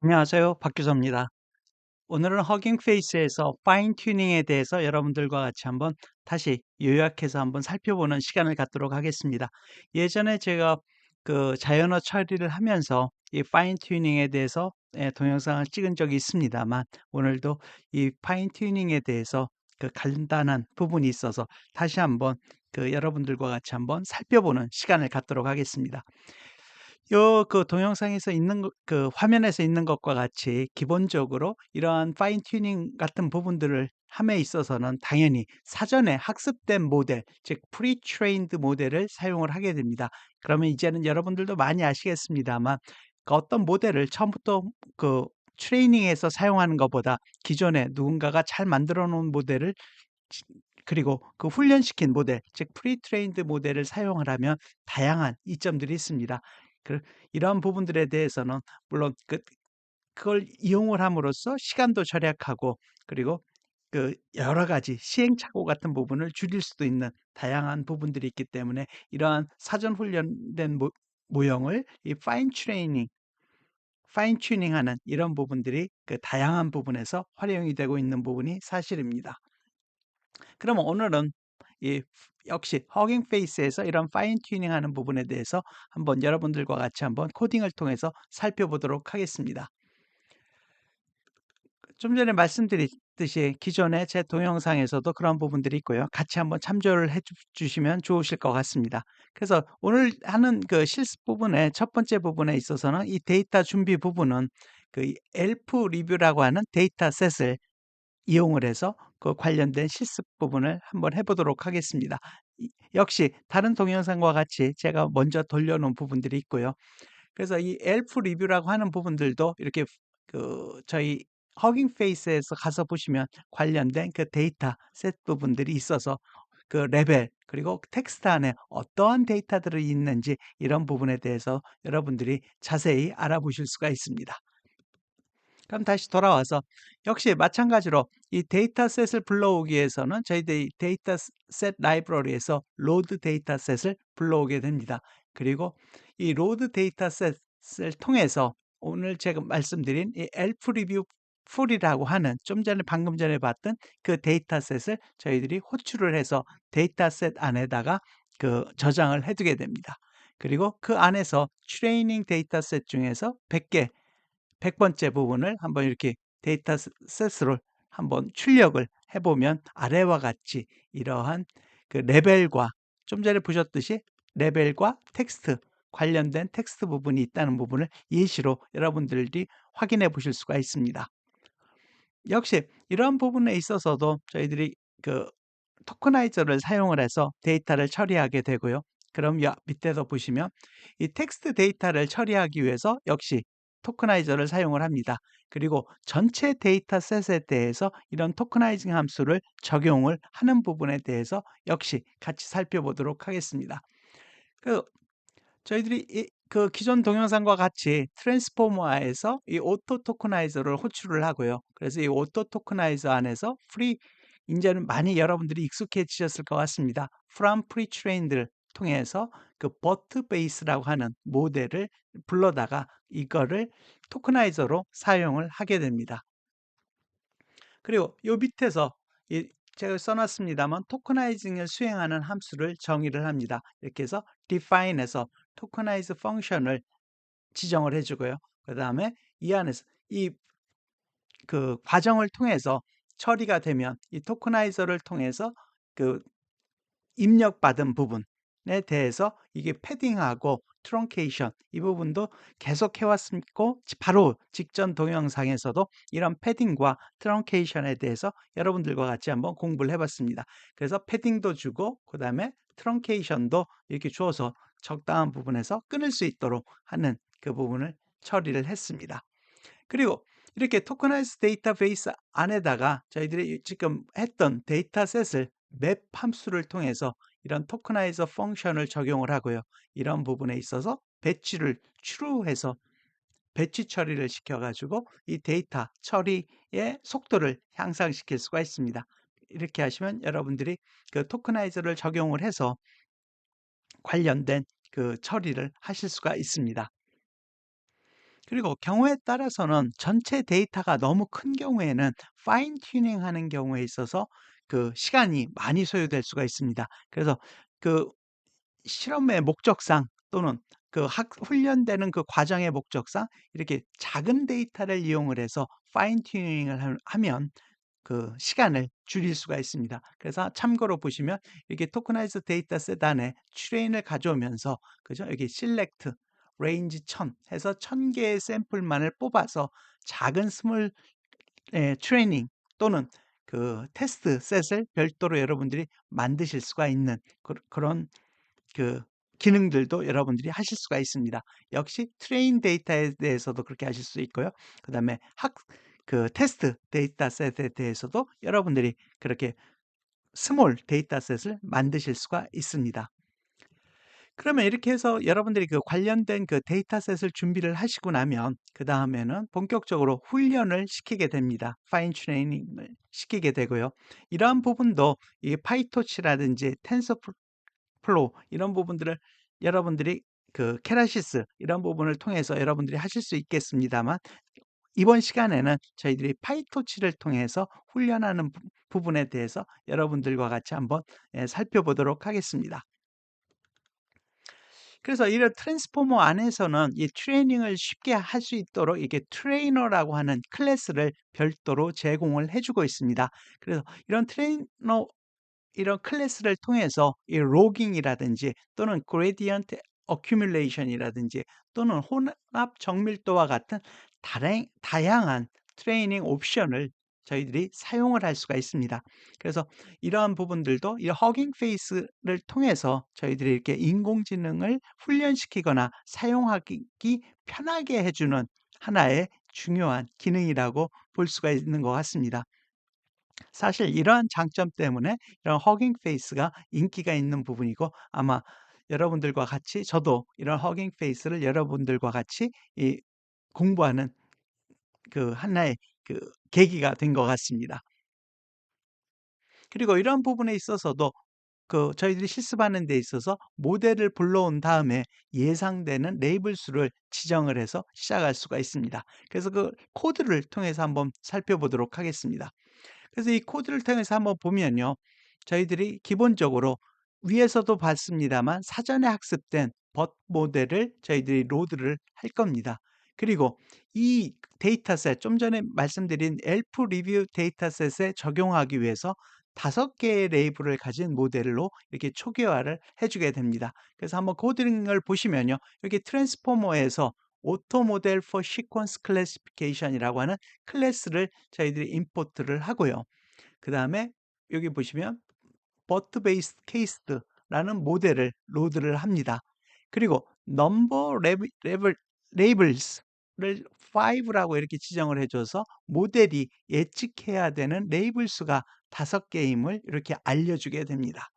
안녕하세요. 박규서입니다. 오늘은 허깅 페이스에서 파인 튜닝에 대해서 여러분들과 같이 한번 다시 요약해서 한번 살펴보는 시간을 갖도록 하겠습니다. 예전에 제가 그 자연어 처리를 하면서 이 파인 튜닝에 대해서 동영상을 찍은 적이 있습니다만, 오늘도 이 파인 튜닝에 대해서 그 간단한 부분이 있어서 다시 한번 그 여러분들과 같이 한번 살펴보는 시간을 갖도록 하겠습니다. 요 그 동영상에서 있는 그 화면에서 있는 것과 같이 기본적으로 이러한 파인 튜닝 같은 부분들을 함에 있어서는 당연히 사전에 학습된 모델, 즉 프리 트레인드 모델을 사용을 하게 됩니다. 그러면 이제는 여러분들도 많이 아시겠습니다만, 그 어떤 모델을 처음부터 그 트레이닝해서 사용하는 것보다 기존에 누군가가 잘 만들어 놓은 모델을 지 그리고 그 훈련시킨 모델, 즉 프리 트레인드 모델을 사용을 하면 다양한 이점들이 있습니다. 그 이러한 부분들에 대해서는 물론 그걸 이용을 함으로써 시간도 절약하고, 그리고 그 여러 가지 시행착오 같은 부분을 줄일 수도 있는 다양한 부분들이 있기 때문에, 이러한 사전 훈련된 모형을 이 파인 튜닝하는 이런 부분들이 그 다양한 부분에서 활용이 되고 있는 부분이 사실입니다. 그러면 오늘은 이 역시 허깅 페이스에서 이런 파인 튜닝하는 부분에 대해서 한번 여러분들과 같이 한번 코딩을 통해서 살펴보도록 하겠습니다. 좀 전에 말씀드렸듯이 기존에 제 동영상에서도 그런 부분들이 있고요. 같이 한번 참조를 주시면 좋으실 것 같습니다. 그래서 오늘 하는 그 실습 부분의 첫 번째 부분에 있어서는 이 데이터 준비 부분은 그 엘프 리뷰라고 하는 데이터셋을 이용을 해서 그 관련된 실습 부분을 한번 해 보도록 하겠습니다. 역시 다른 동영상과 같이 제가 먼저 돌려놓은 부분들이 있고요. 그래서 이 엘프 리뷰라고 하는 부분들도 이렇게 그 저희 허깅 페이스에서 가서 보시면 관련된 그 데이터 셋 부분들이 있어서 그 레벨, 그리고 텍스트 안에 어떠한 데이터들이 있는지 이런 부분에 대해서 여러분들이 자세히 알아보실 수가 있습니다. 그럼 다시 돌아와서 역시 마찬가지로 이 데이터셋을 불러오기 위해서는 저희들이 데이터셋 라이브러리에서 로드 데이터셋을 불러오게 됩니다. 그리고 이 로드 데이터셋을 통해서 오늘 제가 말씀드린 이 엘프 리뷰 풀이라고 하는 좀 전에 방금 전에 봤던 그 데이터셋을 저희들이 호출을 해서 데이터셋 안에다가 그 저장을 해두게 됩니다. 그리고 그 안에서 트레이닝 데이터셋 중에서 100개 100번째 부분을 한번 이렇게 데이터 셋으로 한번 출력을 해 보면 아래와 같이 이러한 그 레벨과 좀 전에 보셨듯이 레벨과 텍스트, 관련된 텍스트 부분이 있다는 부분을 예시로 여러분들이 확인해 보실 수가 있습니다. 역시 이러한 부분에 있어서도 저희들이 그 토커나이저를 사용을 해서 데이터를 처리하게 되고요. 그럼 밑에서 보시면 이 텍스트 데이터를 처리하기 위해서 역시 토커나이저를 사용을 합니다. 그리고 전체 데이터셋에 대해서 이런 토커나이징 함수를 적용을 하는 부분에 대해서 역시 같이 살펴보도록 하겠습니다. 그 저희들이 그 기존 동영상과 같이 트랜스포머에서 이 오토 토커나이저를 호출을 하고요. 그래서 이 오토 토커나이저 안에서 이제는 많이 여러분들이 익숙해지셨을 것 같습니다. from pre-trained를 통해서 그 버트 베이스라고 하는 모델을 불러다가 이거를 토커나이저로 사용을 하게 됩니다. 그리고 요 밑에서 제가 써놨습니다만 토커나이징을 수행하는 함수를 정의를 합니다. 이렇게 해서 define에서 토커나이즈 펑션을 지정을 해주고요. 그 다음에 이 안에서 그 과정을 통해서 처리가 되면 이 토커나이저를 통해서 그 입력받은 부분에 대해서 이게 패딩하고 트렁케이션 이 부분도 계속 해왔고, 바로 직전 동영상에서도 이런 패딩과 트렁케이션에 대해서 여러분들과 같이 한번 공부를 해봤습니다. 그래서 패딩도 주고 그 다음에 트렁케이션도 이렇게 주어서 적당한 부분에서 끊을 수 있도록 하는 그 부분을 처리를 했습니다. 그리고 이렇게 토커나이즈 데이터베이스 안에다가 저희들이 지금 했던 데이터셋을 맵 함수를 통해서 이런 토커나이저 펑션을 적용을 하고요. 이런 부분에 있어서 배치를 true해서 배치 처리를 시켜가지고 이 데이터 처리의 속도를 향상시킬 수가 있습니다. 이렇게 하시면 여러분들이 그 토커나이저를 적용을 해서 관련된 그 처리를 하실 수가 있습니다. 그리고 경우에 따라서는 전체 데이터가 너무 큰 경우에는 파인 튜닝 하는 경우에 있어서 그 시간이 많이 소요될 수가 있습니다. 그래서 그 실험의 목적상 또는 그 훈련되는 그 과정의 목적상 이렇게 작은 데이터를 이용을 해서 파인 튜닝을 하면 그 시간을 줄일 수가 있습니다. 그래서 참고로 보시면 이렇게 토커나이즈 데이터셋 안에 트레인을 가져오면서 그죠? 여기 셀렉트 레인지 1000 해서 1000개의 샘플만을 뽑아서 작은 스몰 트레이닝 또는 그 테스트 셋을 별도로 여러분들이 만드실 수가 있는 그런 그 기능들도 여러분들이 하실 수가 있습니다. 역시 트레인 데이터에 대해서도 그렇게 하실 수 있고요. 그다음에 그 테스트 데이터셋에 대해서도 여러분들이 그렇게 스몰 데이터셋을 만드실 수가 있습니다. 그러면 이렇게 해서 여러분들이 그 관련된 그 데이터셋을 준비를 하시고 나면 그다음에는 본격적으로 훈련을 시키게 됩니다. 파인 튜닝을 시키게 되고요. 이러한 부분도 이 파이토치라든지 텐서플로우 이런 부분들을 여러분들이 그 케라시스 이런 부분을 통해서 여러분들이 하실 수 있겠습니다만 이번 시간에는 저희들이 파이토치를 통해서 훈련하는 부분에 대해서 여러분들과 같이 한번 살펴보도록 하겠습니다. 그래서 이런 트랜스포머 안에서는 이 트레이닝을 쉽게 할 수 있도록 이게 트레이너라고 하는 클래스를 별도로 제공을 해주고 있습니다. 그래서 이런 트레이너 이런 클래스를 통해서 이 로깅이라든지 또는 그레디언트 어큐뮬레이션이라든지 또는 혼합 정밀도와 같은 다양한 트레이닝 옵션을 저희들이 사용을 할 수가 있습니다. 그래서 이러한 부분들도 이 허깅 페이스를 통해서 저희들이 이렇게 인공지능을 훈련시키거나 사용하기 편하게 해주는 하나의 중요한 기능이라고 볼 수가 있는 것 같습니다. 사실 이러한 장점 때문에 이런 허깅 페이스가 인기가 있는 부분이고 아마 여러분들과 같이 저도 이런 허깅 페이스를 여러분들과 같이 이 공부하는 그 하나의 그 계기가 된 것 같습니다. 그리고 이런 부분에 있어서도 그 저희들이 실습하는 데 있어서 모델을 불러온 다음에 예상되는 레이블 수를 지정을 해서 시작할 수가 있습니다. 그래서 그 코드를 통해서 한번 살펴보도록 하겠습니다. 그래서 이 코드를 통해서 한번 보면요. 저희들이 기본적으로 위에서도 봤습니다만 사전에 학습된 벗 모델을 저희들이 로드를 할 겁니다. 그리고 이 데이터셋, 좀 전에 말씀드린 엘프 리뷰 데이터셋에 적용하기 위해서 5개의 레이블을 가진 모델로 이렇게 초기화를 해주게 됩니다. 그래서 한번 코딩을 보시면요. 여기 트랜스포머에서 오토 모델 for sequence classification이라고 하는 클래스를 저희들이 임포트를 하고요. 그다음에 여기 보시면 버트 베이스 케이스드라는 모델을 로드를 합니다. 그리고 넘버 레이블스를 5라고 이렇게 지정을 해줘서 모델이 예측해야 되는 레이블 수가 5개임을 이렇게 알려주게 됩니다.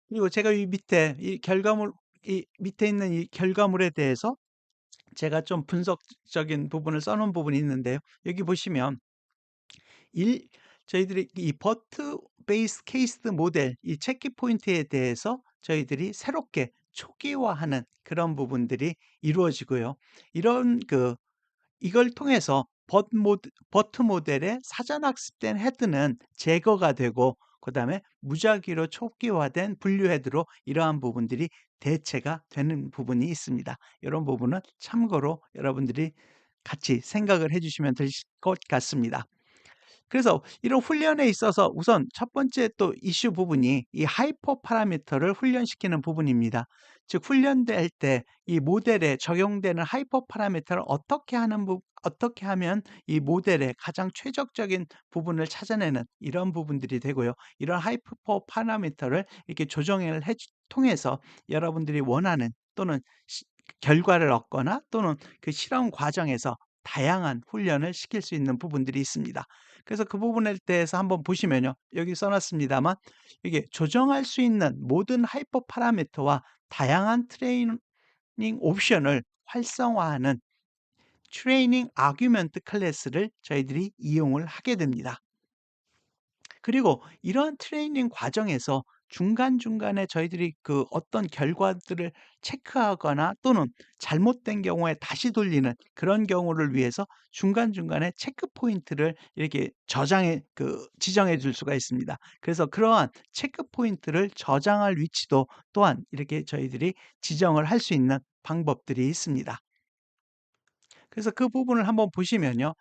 그리고 제가 이 밑에 이 결과물 이 밑에 있는 이 결과물에 대해서 제가 좀 분석적인 부분을 써놓은 부분이 있는데요. 여기 보시면 일 저희들이 이 버트 베이스 케이스드 모델 이 체키 포인트에 대해서 저희들이 새롭게 초기화하는 그런 부분들이 이루어지고요. 이런 이걸 통해서 버트 모델의 사전 학습된 헤드는 제거가 되고 그다음에 무작위로 초기화된 분류 헤드로 이러한 부분들이 대체가 되는 부분이 있습니다. 이런 부분은 참고로 여러분들이 같이 생각을 해 주시면 될 것 같습니다. 그래서 이런 훈련에 있어서 우선 첫 번째 또 이슈 부분이 이 하이퍼 파라미터를 훈련시키는 부분입니다. 즉 훈련될 때 이 모델에 적용되는 하이퍼 파라미터를 어떻게 하면 이 모델의 가장 최적적인 부분을 찾아내는 이런 부분들이 되고요. 이런 하이퍼 파라미터를 이렇게 조정을 통해서 여러분들이 원하는 또는 결과를 얻거나 또는 그 실험 과정에서 다양한 훈련을 시킬 수 있는 부분들이 있습니다. 그래서 그 부분에 대해서 한번 보시면요. 여기 써 놨습니다만 이게 조정할 수 있는 모든 하이퍼 파라미터와 다양한 트레이닝 옵션을 활성화하는 트레이닝 아규먼트 클래스를 저희들이 이용을 하게 됩니다. 그리고 이러한 트레이닝 과정에서 중간중간에 저희들이 그 어떤 결과들을 체크하거나 또는 잘못된 경우에 다시 돌리는 그런 경우를 위해서 중간중간에 체크 포인트를 이렇게 지정해 줄 수가 있습니다. 그래서 그러한 체크 포인트를 저장할 위치도 또한 이렇게 저희들이 지정을 할 수 있는 방법들이 있습니다. 그래서 그 부분을 한번 보시면요.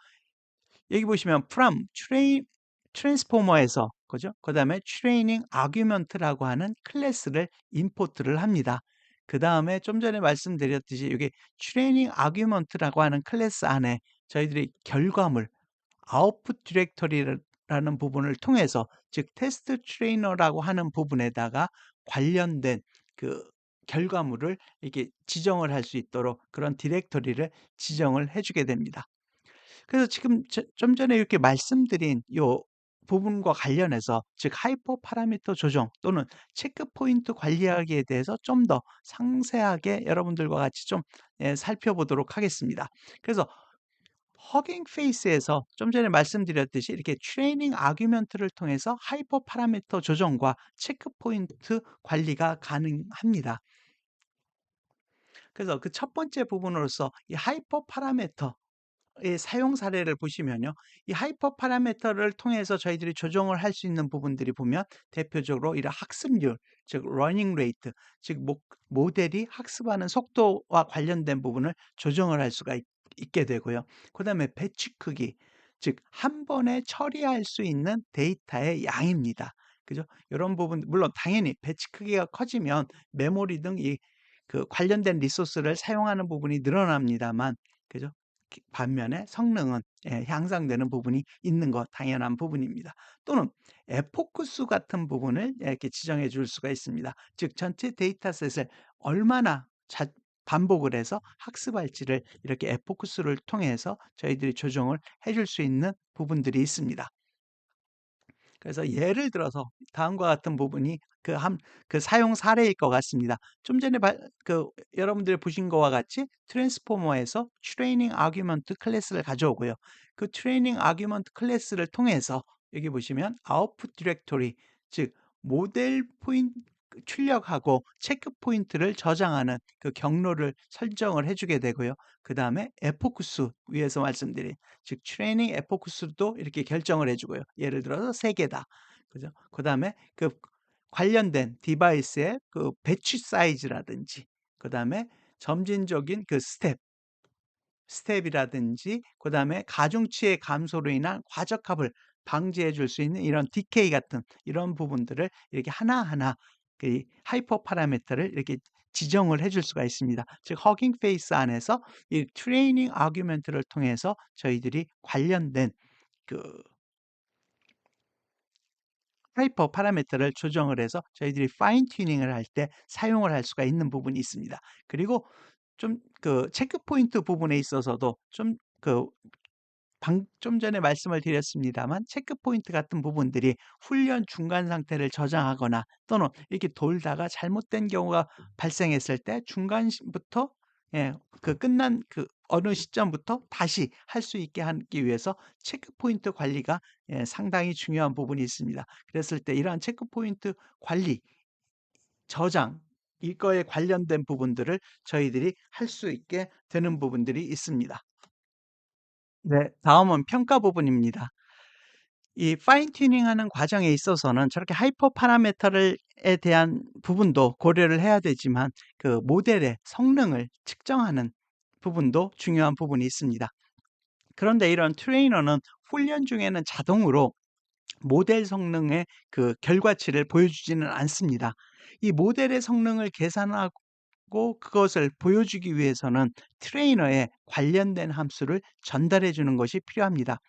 여기 보시면 from 트랜스포머에서 그죠? 그다음에 트레이닝 아규먼트라고 하는 클래스를 임포트를 합니다. 그다음에 좀 전에 말씀드렸듯이 이게 트레이닝 아규먼트라고 하는 클래스 안에 저희들이 결과물 아웃풋 디렉터리라는 부분을 통해서 즉 테스트 트레이너라고 하는 부분에다가 관련된 그 결과물을 이렇게 지정을 할 수 있도록 그런 디렉터리를 지정을 해 주게 됩니다. 그래서 지금 좀 전에 이렇게 말씀드린 요 부분과 관련해서 즉 하이퍼 파라미터 조정 또는 체크 포인트 관리하기에 대해서 좀 더 상세하게 여러분들과 같이 좀 살펴보도록 하겠습니다. 그래서 허깅 페이스에서 좀 전에 말씀드렸듯이 이렇게 트레이닝 아규먼트를 통해서 하이퍼 파라미터 조정과 체크 포인트 관리가 가능합니다. 그래서 그 첫 번째 부분으로서 이 하이퍼 파라미터 의 사용 사례를 보시면요. 이 하이퍼 파라미터를 통해서 저희들이 조정을 할 수 있는 부분들이 보면 대표적으로 이런 학습률, 즉 러닝 레이트, 즉 모델이 학습하는 속도와 관련된 부분을 조정을 할 수가 있게 되고요. 그다음에 배치 크기, 즉 한 번에 처리할 수 있는 데이터의 양입니다. 그죠? 이런 부분 물론 당연히 배치 크기가 커지면 메모리 등 이 그 관련된 리소스를 사용하는 부분이 늘어납니다만 그죠? 반면에 성능은 향상되는 부분이 있는 것 당연한 부분입니다. 또는 에포크 수 같은 부분을 이렇게 지정해 줄 수가 있습니다. 즉 전체 데이터셋을 얼마나 반복을 해서 학습할지를 이렇게 에포크 수를 통해서 저희들이 조정을 해줄 수 있는 부분들이 있습니다. 그래서 예를 들어서 다음과 같은 부분이 그 사용 사례일 것 같습니다. 좀 전에 여러분들이 보신 거와 같이 트랜스포머에서 트레이닝 아규먼트 클래스를 가져오고요. 그 트레이닝 아규먼트 클래스를 통해서 여기 보시면 아웃풋 디렉토리 즉 모델 출력하고 체크 포인트를 저장하는 그 경로를 설정을 해 주게 되고요. 그다음에 에포크 수 위에서 말씀드린 즉 트레이닝 에포크 수도 이렇게 결정을 해 주고요. 예를 들어서 3 개다. 그죠? 그다음에 그 관련된 디바이스의 그 배치 사이즈라든지 그다음에 점진적인 그 스텝이라든지 그다음에 가중치의 감소로 인한 과적합을 방지해 줄 수 있는 이런 디케이 같은 이런 부분들을 이렇게 하나하나 그 하이퍼 파라미터를 이렇게 지정을 해줄 수가 있습니다. 즉 허깅 페이스 안에서 이 트레이닝 아규먼트를 통해서 저희들이 관련된 그 하이퍼 파라미터를 조정을 해서 저희들이 파인 튜닝을 할 때 사용을 할 수가 있는 부분이 있습니다. 그리고 좀 그 체크 포인트 부분에 있어서도 좀 전에 말씀을 드렸습니다만 체크 포인트 같은 부분들이 훈련 중간 상태를 저장하거나 또는 이렇게 돌다가 잘못된 경우가 발생했을 때 중간부터 끝난 그 어느 시점부터 다시 할 수 있게 하기 위해서 체크 포인트 관리가 상당히 중요한 부분이 있습니다. 그랬을 때 이러한 체크 포인트 관리, 저장 이거에 관련된 부분들을 저희들이 할 수 있게 되는 부분들이 있습니다. 네. 다음은 평가 부분입니다. 이 파인 튜닝하는 과정에 있어서는 저렇게 하이퍼 파라미터를 에 대한 부분도 고려를 해야 되지만 그 모델의 성능을 측정하는 부분도 중요한 부분이 있습니다. 그런데 이런 트레이너는 훈련 중에는 자동으로 모델 성능의 그 결과치를 보여주지는 않습니다. 이 모델의 성능을 계산하고 그것을 보여주기 위해서는 트레이너에 관련된 함수를 전달해 주는 것이 필요합니다.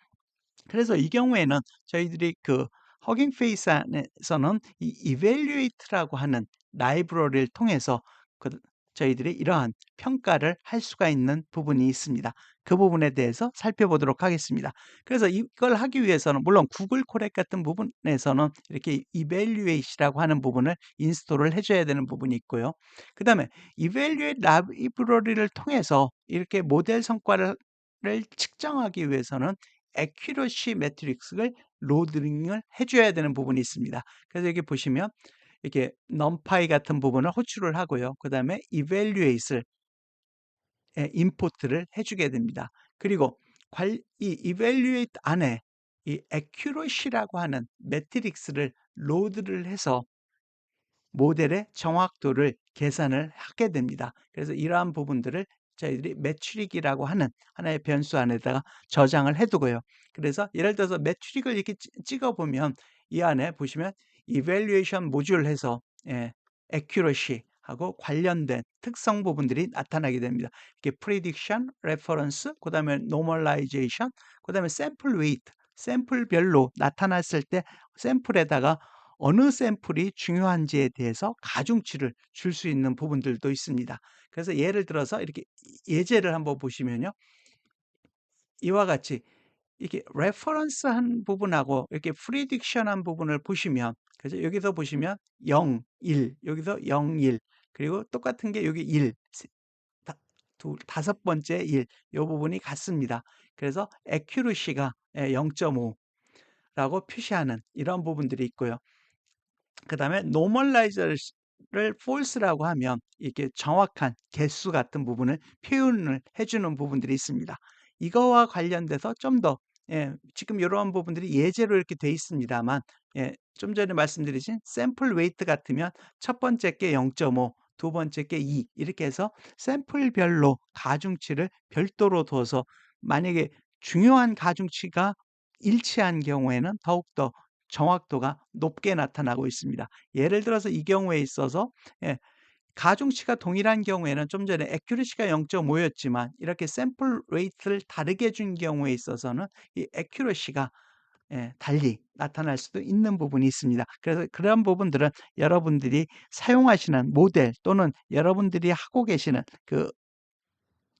그래서 이 경우에는 저희들이 그 허깅 페이스 안에서는 이 evaluate라고 하는 라이브러리를 통해서 그 저희들이 이러한 평가를 할 수가 있는 부분이 있습니다. 그 부분에 대해서 살펴보도록 하겠습니다. 그래서 이걸 하기 위해서는 물론 구글 코렉 같은 부분에서는 이렇게 evaluate이라고 하는 부분을 인스톨을 해 줘야 되는 부분이 있고요. 그다음에 evaluate 라이브러리를 통해서 이렇게 모델 성과를 측정하기 위해서는 accuracy 매트릭스를 로딩을 해 줘야 되는 부분이 있습니다. 그래서 여기 보시면 이렇게 numpy 같은 부분을 호출을 하고요. 그다음에 evaluate을 임포트를 해주게 됩니다. 그리고 이 evaluate 안에 이 accuracy라고 하는 매트릭스를 로드를 해서 모델의 정확도를 계산을 하게 됩니다. 그래서 이러한 부분들을 저희들이 매트릭이라고 하는 하나의 변수 안에다가 저장을 해두고요. 그래서 예를 들어서 매트릭을 이렇게 찍어보면 이 안에 보시면 evaluation 모듈 해서 accuracy하고 관련된 특성 부분들이 나타나게 됩니다. 이렇게 prediction, reference, 그 다음에 normalization, 그 다음에 sample weight, 샘플별로 나타났을 때 샘플에다가 어느 샘플이 중요한지에 대해서 가중치를 줄 수 있는 부분들도 있습니다. 그래서 예를 들어서 이렇게 예제를 한번 보시면요. 이와 같이 이렇게 레퍼런스한 부분하고 이렇게 프리딕션한 부분을 보시면 그죠? 여기서 보시면 0, 1, 여기서 0, 1, 그리고 똑같은 게 여기 1, 다섯 번째 1, 이 부분이 같습니다. 그래서 accuracy가 0.5라고 표시하는 이런 부분들이 있고요. 그 다음에 normalize를 false라고 하면 이렇게 정확한 개수 같은 부분을 표현을 해주는 부분들이 있습니다. 이거와 관련돼서 좀 더 지금 이러한 부분들이 예제로 이렇게 돼 있습니다만 좀 전에 말씀드리신 샘플 웨이트 같으면 첫 번째 게 0.5, 두 번째 게 2 이렇게 해서 샘플별로 가중치를 별도로 둬서 만약에 중요한 가중치가 일치한 경우에는 더욱더 정확도가 높게 나타나고 있습니다. 예를 들어서 이 경우에 있어서 가중치가 동일한 경우에는 좀 전에 accuracy가 0.5였지만 이렇게 샘플 레이트를 다르게 준 경우에 있어서는 이 accuracy가 달리 나타날 수도 있는 부분이 있습니다. 그래서 그런 부분들은 여러분들이 사용하시는 모델 또는 여러분들이 하고 계시는 그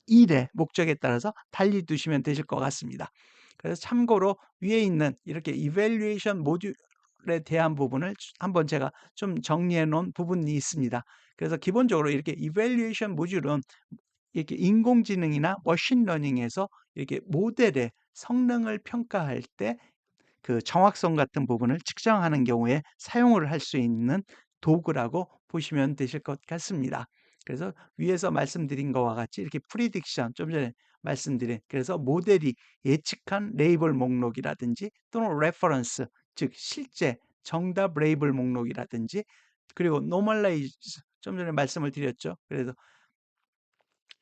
일의 목적에 따라서 달리 두시면 되실 것 같습니다. 그래서 참고로 위에 있는 이렇게 evaluation 모듈에 대한 부분을 한번 제가 좀 정리해 놓은 부분이 있습니다. 그래서 기본적으로 이렇게 evaluation 모듈은 이렇게 인공지능이나 머신러닝에서 이렇게 모델의 성능을 평가할 때 그 정확성 같은 부분을 측정하는 경우에 사용을 할 수 있는 도구라고 보시면 되실 것 같습니다. 그래서 위에서 말씀드린 것과 같이 이렇게 프리딕션 좀 전에 말씀드린 그래서 모델이 예측한 레이블 목록이라든지 또는 레퍼런스 즉 실제 정답 레이블 목록이라든지 그리고 노멀라이즈 좀 전에 말씀을 드렸죠. 그래서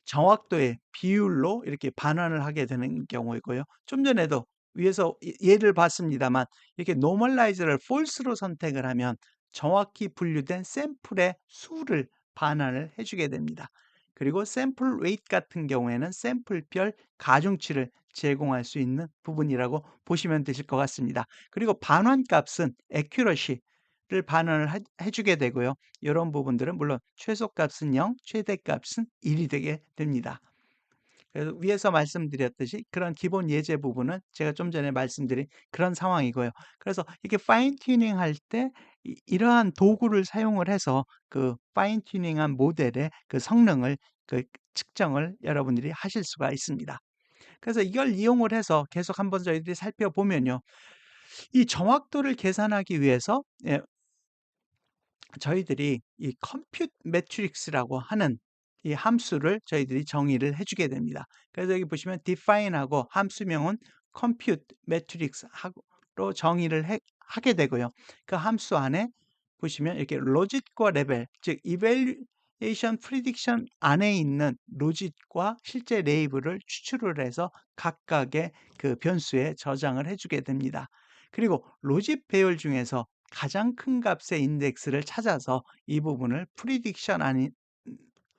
정확도의 비율로 이렇게 반환을 하게 되는 경우이고요. 좀 전에도 위에서 예를 봤습니다만 이렇게 normalize를 false로 선택을 하면 정확히 분류된 샘플의 수를 반환을 해주게 됩니다. 그리고 샘플 웨이트 같은 경우에는 샘플별 가중치를 제공할 수 있는 부분이라고 보시면 되실 것 같습니다. 그리고 반환값은 accuracy를 반환을 해주게 되고요. 이런 부분들은 물론 최소값은 0, 최대값은 1이 되게 됩니다. 그래서 위에서 말씀드렸듯이 그런 기본 예제 부분은 제가 좀 전에 말씀드린 그런 상황이고요. 그래서 이렇게 파인 튜닝 할 때 이러한 도구를 사용을 해서 그 파인 튜닝한 모델의 그 성능을 그 측정을 여러분들이 하실 수가 있습니다. 그래서 이걸 이용을 해서 계속 한번 저희들이 살펴보면요. 이 정확도를 계산하기 위해서 저희들이 이 컴퓨트 매트릭스라고 하는 이 함수를 저희들이 정의를 해주게 됩니다. 그래서 여기 보시면 define하고 함수명은 compute matrix로 정의를 하게 되고요. 그 함수 안에 보시면 이렇게 로짓과 레벨, 즉 evaluation prediction 안에 있는 로짓과 실제 레이블을 추출을 해서 각각의 그 변수에 저장을 해주게 됩니다. 그리고 로짓 배열 중에서 가장 큰 값의 인덱스를 찾아서 이 부분을 프리딕션 아닌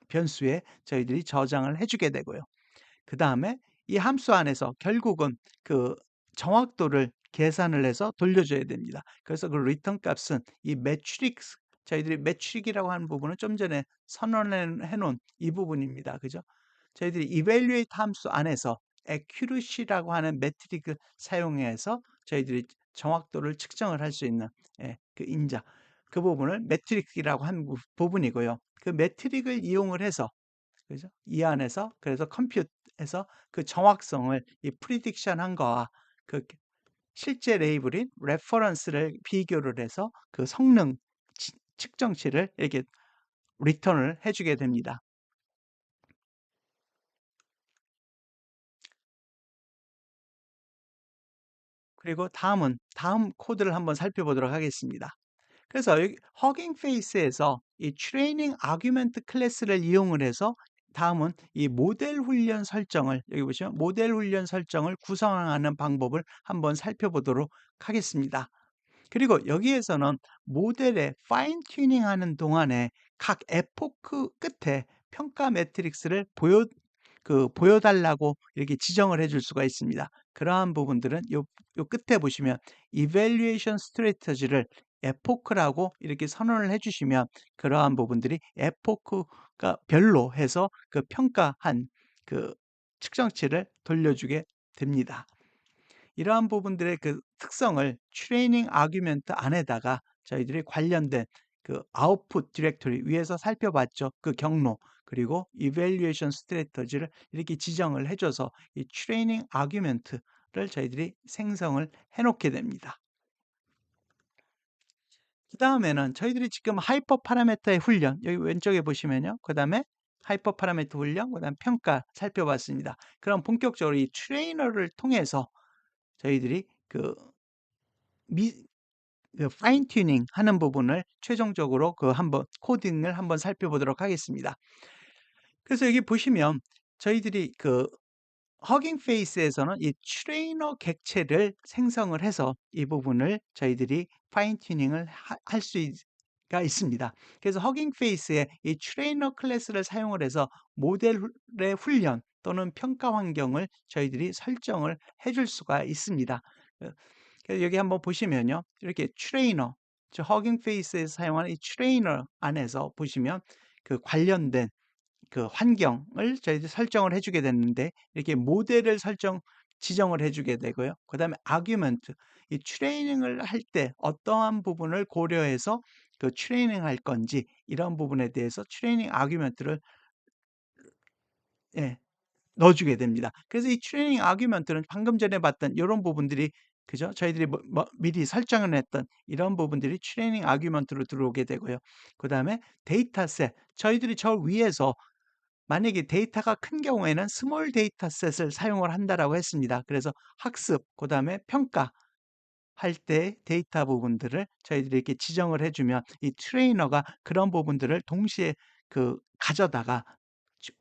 변수에 저희들이 저장을 해주게 되고요. 그 다음에 이 함수 안에서 결국은 그 정확도를 계산을 해서 돌려줘야 됩니다. 그래서 그 리턴 값은 이 매트릭스, 저희들이 매트릭이라고 하는 부분은 좀 전에 선언해 놓은 이 부분입니다. 그죠? 저희들이 evaluate 함수 안에서 accuracy라고 하는 매트릭을 사용해서 저희들이 정확도를 측정을 할 수 있는 그 인자, 그 부분을 매트릭이라고 하는 부분이고요. 그 매트릭을 이용을 해서 그죠? 이 안에서 그래서 컴퓨트에서 그 정확성을 이 프리딕션 한 거와 그 실제 레이블인 레퍼런스를 비교를 해서 그 성능 측정치를 이렇게 리턴을 해 주게 됩니다. 그리고 다음 코드를 한번 살펴보도록 하겠습니다. 그래서 여기 허깅 페이스에서 이 트레이닝 아규먼트 클래스를 이용을 해서 다음은 이 모델 훈련 설정을 여기 보시면 모델 훈련 설정을 구성하는 방법을 한번 살펴보도록 하겠습니다. 그리고 여기에서는 모델의 파인 튜닝하는 동안에 각 에포크 끝에 평가 매트릭스를 보여달라고 이렇게 지정을 해줄 수가 있습니다. 그러한 부분들은 요 끝에 보시면 evaluation strategy를 에포크라고 이렇게 선언을 해주시면 그러한 부분들이 에포크가 별로 해서 그 평가한 그 측정치를 돌려주게 됩니다. 이러한 부분들의 그 특성을 트레이닝 아규먼트 안에다가 저희들이 관련된 그 아웃풋 디렉토리 위에서 살펴봤죠. 그 경로 그리고 이밸류에이션 스트래터지를 이렇게 지정을 해줘서 이 트레이닝 아규먼트를 저희들이 생성을 해놓게 됩니다. 그 다음에는 저희들이 지금 하이퍼 파라미터의 훈련 여기 왼쪽에 보시면요. 그 다음에 하이퍼 파라미터 훈련, 그 다음 평가 살펴봤습니다. 그럼 본격적으로 이 트레이너를 통해서 저희들이 미 파인 튜닝 하는 부분을 최종적으로 한번 코딩을 한번 살펴보도록 하겠습니다. 그래서 여기 보시면 저희들이 허깅 페이스에서는 이 트레이너 객체를 생성을 해서 이 부분을 저희들이 파인 튜닝을 할 수가 있습니다. 그래서 허깅 페이스에 이 트레이너 클래스를 사용을 해서 모델의 훈련 또는 평가 환경을 저희들이 설정을 해줄 수가 있습니다. 그래서 여기 한번 보시면요. 이렇게 트레이너, 저 허깅 페이스에서 사용하는 이 트레이너 안에서 보시면 그 관련된 그 환경을 저희들이 설정을 해주게 됐는데 이렇게 모델을 지정을 해주게 되고요. 그 다음에 아규먼트, 이 트레이닝을 할 때 어떠한 부분을 고려해서 그 트레이닝 할 건지 이런 부분에 대해서 트레이닝 아규먼트를 예, 넣어주게 됩니다. 그래서 이 트레이닝 아규먼트는 방금 전에 봤던 이런 부분들이 그죠? 저희들이 미리 설정을 했던 이런 부분들이 트레이닝 아규먼트로 들어오게 되고요. 그 다음에 데이터셋, 저희들이 저 위에서 만약에 데이터가 큰 경우에는 스몰 데이터셋을 사용을 한다라고 했습니다. 그래서 학습, 그 다음에 평가 할 때 데이터 부분들을 저희들이 이렇게 지정을 해주면 이 트레이너가 그런 부분들을 동시에 가져다가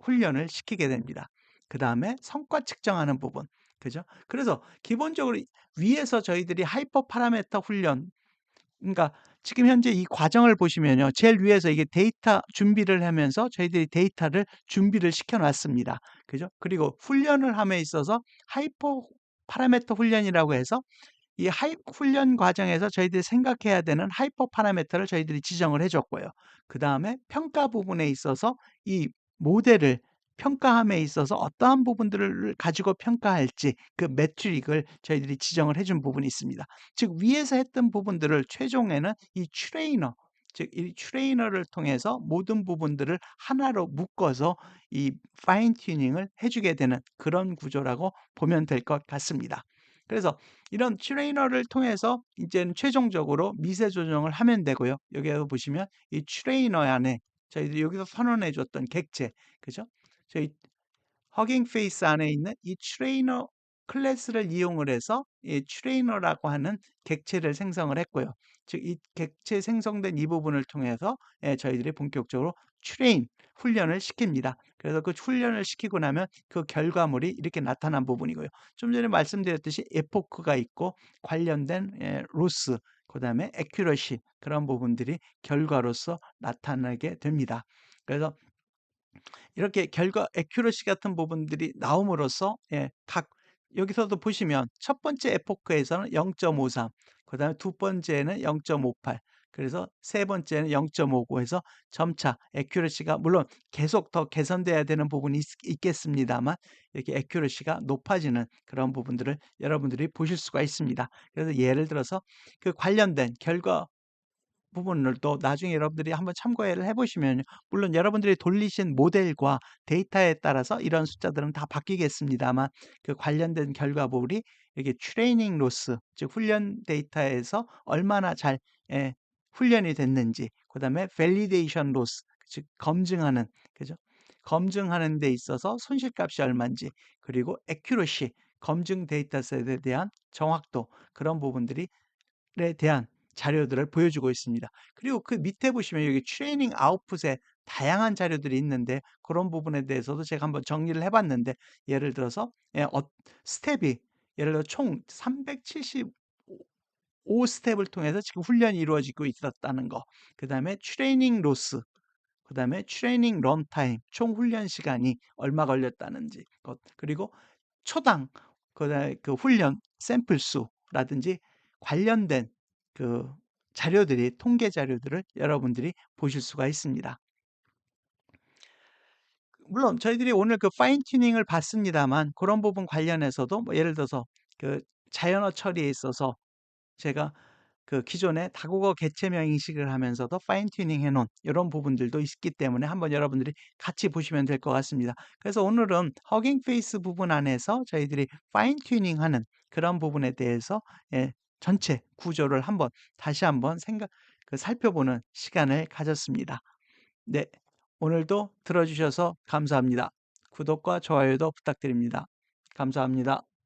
훈련을 시키게 됩니다. 그 다음에 성과 측정하는 부분. 그죠? 그래서 기본적으로 위에서 저희들이 하이퍼 파라메터 훈련, 그러니까 지금 현재 이 과정을 보시면요. 제일 위에서 이게 데이터 준비를 하면서 저희들이 데이터를 준비를 시켜 놨습니다. 그죠? 그리고 훈련을 함에 있어서 하이퍼 파라메터 훈련이라고 해서 이 훈련 과정에서 저희들이 생각해야 되는 하이퍼 파라미터를 저희들이 지정을 해 줬고요. 그다음에 평가 부분에 있어서 이 모델을 평가함에 있어서 어떠한 부분들을 가지고 평가할지 그 매트릭을 저희들이 지정을 해준 부분이 있습니다. 즉 위에서 했던 부분들을 최종에는 이 트레이너, 즉 이 트레이너를 통해서 모든 부분들을 하나로 묶어서 이 파인 튜닝을 해 주게 되는 그런 구조라고 보면 될 것 같습니다. 그래서 이런 트레이너를 통해서 이제는 최종적으로 미세 조정을 하면 되고요. 여기에서 보시면 이 트레이너 안에 저희들이 여기서 선언해 줬던 객체, 그죠? 저희 허깅 페이스 안에 있는 이 트레이너 클래스를 이용을 해서 이 트레이너라고 하는 객체를 생성을 했고요. 즉 이 객체 생성된 이 부분을 통해서 저희들이 본격적으로 트레인 훈련을 시킵니다. 그래서 그 훈련을 시키고 나면 그 결과물이 이렇게 나타난 부분이고요. 좀 전에 말씀드렸듯이 에포크가 있고 관련된 로스, 그다음에 애큐러시 그런 부분들이 결과로서 나타나게 됩니다. 그래서 이렇게 결과 애큐러시 같은 부분들이 나옴으로써 여기서도 보시면 첫 번째 에포크에서는 0.53, 그다음에 두 번째는 0.58, 그래서 세 번째는 0.59 해서 점차 애큐러시가 물론 계속 더 개선돼야 되는 부분이 있겠습니다만 이렇게 애큐러시가 높아지는 그런 부분들을 여러분들이 보실 수가 있습니다. 그래서 예를 들어서 그 관련된 결과 부분을 또 나중에 여러분들이 한번 참고를 해보시면 물론 여러분들이 돌리신 모델과 데이터에 따라서 이런 숫자들은 다 바뀌겠습니다만 그 관련된 결과물이 이렇게 트레이닝 로스 즉 훈련 데이터에서 얼마나 잘 훈련이 됐는지, 그다음에 validation loss, 즉 검증하는, 그죠? 검증하는 데 있어서 손실값이 얼마인지, 그리고 accuracy, 검증 데이터셋에 대한 정확도, 그런 부분들에 대한 자료들을 보여주고 있습니다. 그리고 그 밑에 보시면 여기 트레이닝 아웃풋에 다양한 자료들이 있는데, 그런 부분에 대해서도 제가 한번 정리를 해봤는데, 예를 들어서 스텝이, 예를 들어 총 375 스텝을 통해서 지금 훈련이 이루어지고 있었다는 거, 그 다음에 트레이닝 로스, 그 다음에 트레이닝 런타임, 총 훈련 시간이 얼마 걸렸다는지 것, 그리고 초당 그다음에 그 훈련 샘플 수라든지 관련된 그 자료들이, 통계 자료들을 여러분들이 보실 수가 있습니다. 물론 저희들이 오늘 그 파인 튜닝을 봤습니다만, 그런 부분 관련해서도 뭐 예를 들어서 그 자연어 처리에 있어서 제가 그 기존에 다국어 개체명 인식을 하면서도 파인 튜닝 해 놓은 이런 부분들도 있기 때문에 한번 여러분들이 같이 보시면 될 것 같습니다. 그래서 오늘은 허깅 페이스 부분 안에서 저희들이 파인 튜닝하는 그런 부분에 대해서, 예, 전체 구조를 한번 다시 한번 살펴보는 시간을 가졌습니다. 네, 오늘도 들어주셔서 감사합니다. 구독과 좋아요도 부탁드립니다. 감사합니다.